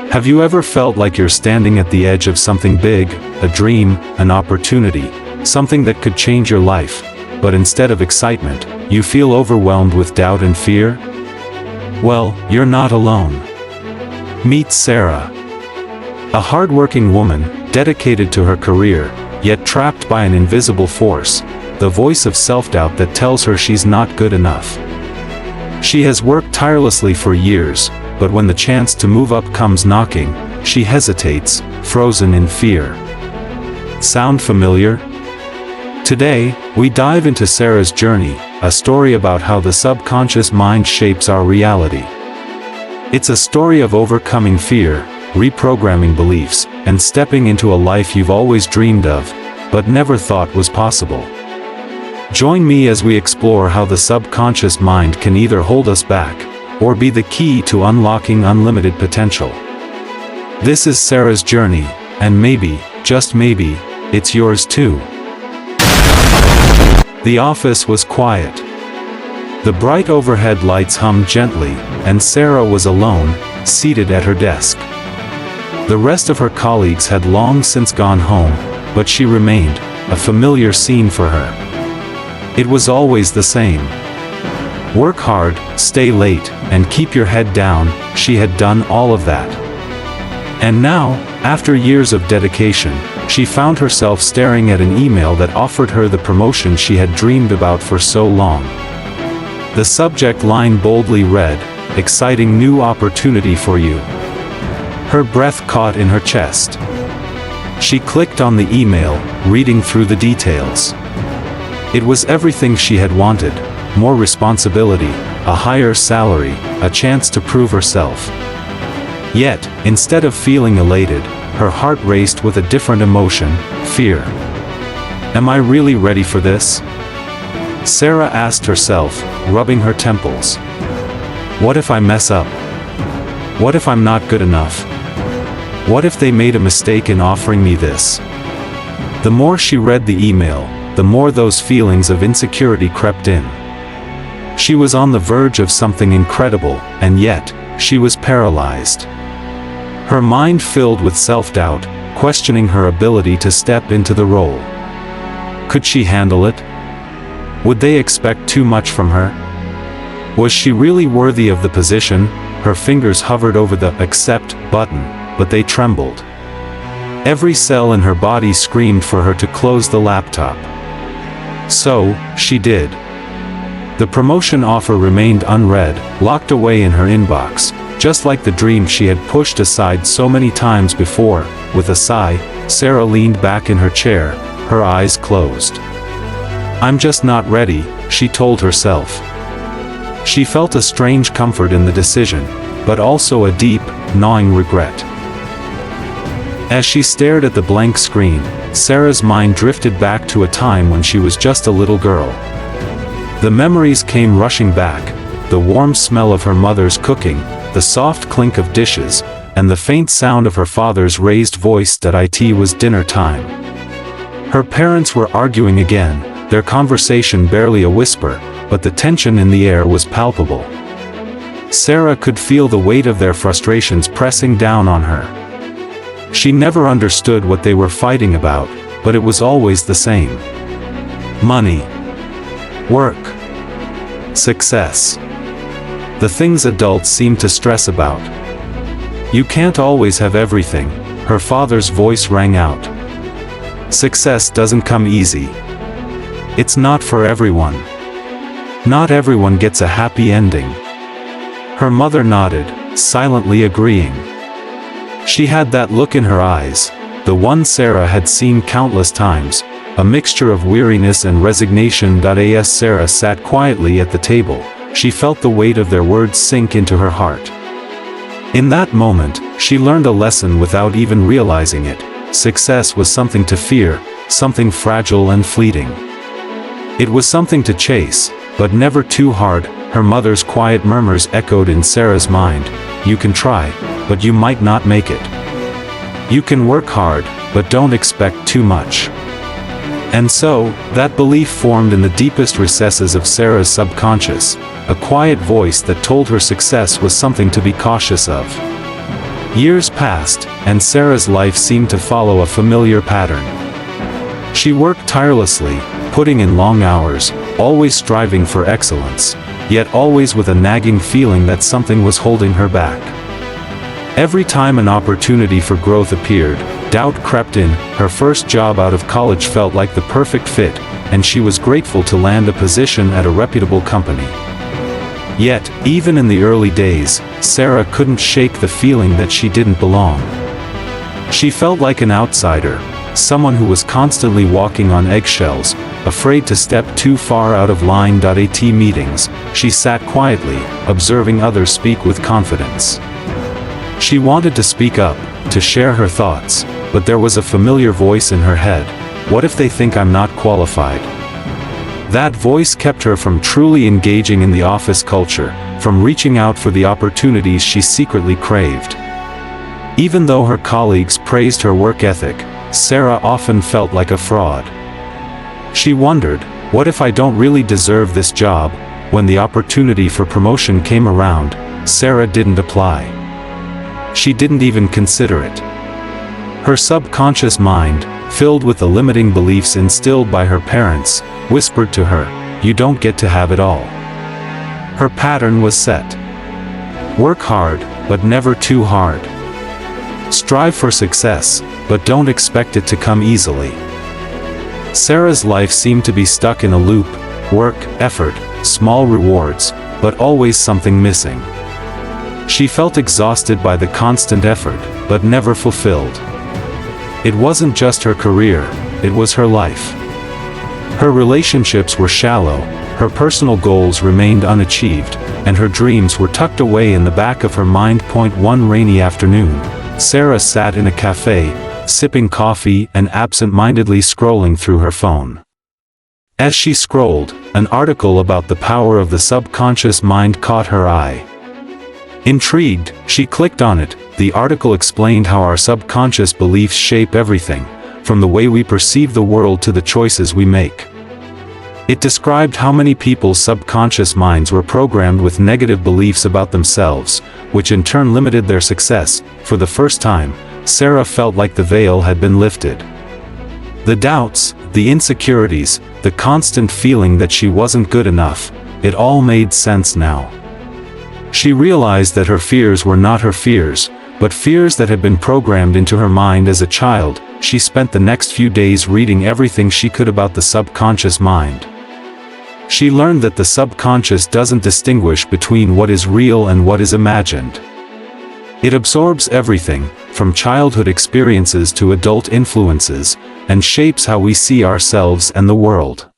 Have you ever felt like you're standing at the edge of something big, a dream, an opportunity, something that could change your life, but instead of excitement, you feel overwhelmed with doubt and fear? Well, you're not alone. Meet Sarah. A hard-working woman, dedicated to her career, yet trapped by an invisible force, the voice of self-doubt that tells her she's not good enough. She has worked tirelessly for years, but when the chance to move up comes knocking, she hesitates, frozen in fear. Sound familiar? Today, we dive into Sarah's journey, a story about how the subconscious mind shapes our reality. It's a story of overcoming fear, reprogramming beliefs, and stepping into a life you've always dreamed of, but never thought was possible. Join me as we explore how the subconscious mind can either hold us back, or be the key to unlocking unlimited potential. This is Sarah's journey, and maybe, just maybe, it's yours too. The office was quiet. The bright overhead lights hummed gently, and Sarah was alone, seated at her desk. The rest of her colleagues had long since gone home, but she remained, a familiar scene for her. It was always the same. Work hard, stay late, and keep your head down. She had done all of that. And now, after years of dedication, she found herself staring at an email that offered her the promotion she had dreamed about for so long. The subject line boldly read, "Exciting new opportunity for you." Her breath caught in her chest. She clicked on the email, reading through the details. It was everything she had wanted: more responsibility, a higher salary, a chance to prove herself. Yet, instead of feeling elated, her heart raced with a different emotion: fear. Am I really ready for this? Sarah asked herself, rubbing her temples. What if I mess up? What if I'm not good enough? What if they made a mistake in offering me this? The more she read the email, the more those feelings of insecurity crept in. She was on the verge of something incredible, and yet, she was paralyzed. Her mind filled with self-doubt, questioning her ability to step into the role. Could she handle it? Would they expect too much from her? Was she really worthy of the position? Her fingers hovered over the "accept" button, but they trembled. Every cell in her body screamed for her to close the laptop. So, she did. The promotion offer remained unread, locked away in her inbox, just like the dream she had pushed aside so many times before. With a sigh, Sarah leaned back in her chair, her eyes closed. "I'm just not ready," she told herself. She felt a strange comfort in the decision, but also a deep, gnawing regret. As she stared at the blank screen, Sarah's mind drifted back to a time when she was just a little girl. The memories came rushing back: the warm smell of her mother's cooking, the soft clink of dishes, and the faint sound of her father's raised voice that it was dinner time. Her parents were arguing again, their conversation barely a whisper, but the tension in the air was palpable. Sarah could feel the weight of their frustrations pressing down on her. She never understood what they were fighting about, but it was always the same. Money. Work. Success. The things adults seem to stress about. "You can't always have everything," her father's voice rang out. "Success doesn't come easy. It's not for everyone. Not everyone gets a happy ending." Her mother nodded, silently agreeing. She had that look in her eyes, the one Sarah had seen countless times, a mixture of weariness and resignation. As Sarah sat quietly at the table, she felt the weight of their words sink into her heart. In that moment, she learned a lesson without even realizing it: success was something to fear, something fragile and fleeting. It was something to chase, but never too hard. Her mother's quiet murmurs echoed in Sarah's mind: "You can try, but you might not make it. You can work hard, but don't expect too much." And so, that belief formed in the deepest recesses of Sarah's subconscious, a quiet voice that told her success was something to be cautious of. Years passed, and Sarah's life seemed to follow a familiar pattern. She worked tirelessly, putting in long hours, always striving for excellence, yet always with a nagging feeling that something was holding her back. Every time an opportunity for growth appeared, doubt crept in. Her first job out of college felt like the perfect fit, and she was grateful to land a position at a reputable company. Yet, even in the early days, Sarah couldn't shake the feeling that she didn't belong. She felt like an outsider, someone who was constantly walking on eggshells, afraid to step too far out of line. At meetings, she sat quietly, observing others speak with confidence. She wanted to speak up, to share her thoughts, but there was a familiar voice in her head. What if they think I'm not qualified? That voice kept her from truly engaging in the office culture, from reaching out for the opportunities she secretly craved. Even though her colleagues praised her work ethic, Sarah often felt like a fraud. She wondered, what if I don't really deserve this job? When the opportunity for promotion came around, Sarah didn't apply. She didn't even consider it. Her subconscious mind, filled with the limiting beliefs instilled by her parents, whispered to her, "You don't get to have it all." Her pattern was set. Work hard, but never too hard. Strive for success, but don't expect it to come easily. Sarah's life seemed to be stuck in a loop: work, effort, small rewards, but always something missing. She felt exhausted by the constant effort, but never fulfilled. It wasn't just her career, it was her life. Her relationships were shallow, her personal goals remained unachieved, and her dreams were tucked away in the back of her mind. One rainy afternoon, Sarah sat in a cafe, sipping coffee and absent-mindedly scrolling through her phone. As she scrolled, an article about the power of the subconscious mind caught her eye. Intrigued, she clicked on it. The article explained how our subconscious beliefs shape everything, from the way we perceive the world to the choices we make. It described how many people's subconscious minds were programmed with negative beliefs about themselves, which in turn limited their success. For the first time, Sarah felt like the veil had been lifted. The doubts, the insecurities, the constant feeling that she wasn't good enough, it all made sense now. She realized that her fears were not her fears, but fears that had been programmed into her mind as a child. She spent the next few days reading everything she could about the subconscious mind. She learned that the subconscious doesn't distinguish between what is real and what is imagined. It absorbs everything, from childhood experiences to adult influences, and shapes how we see ourselves and the world.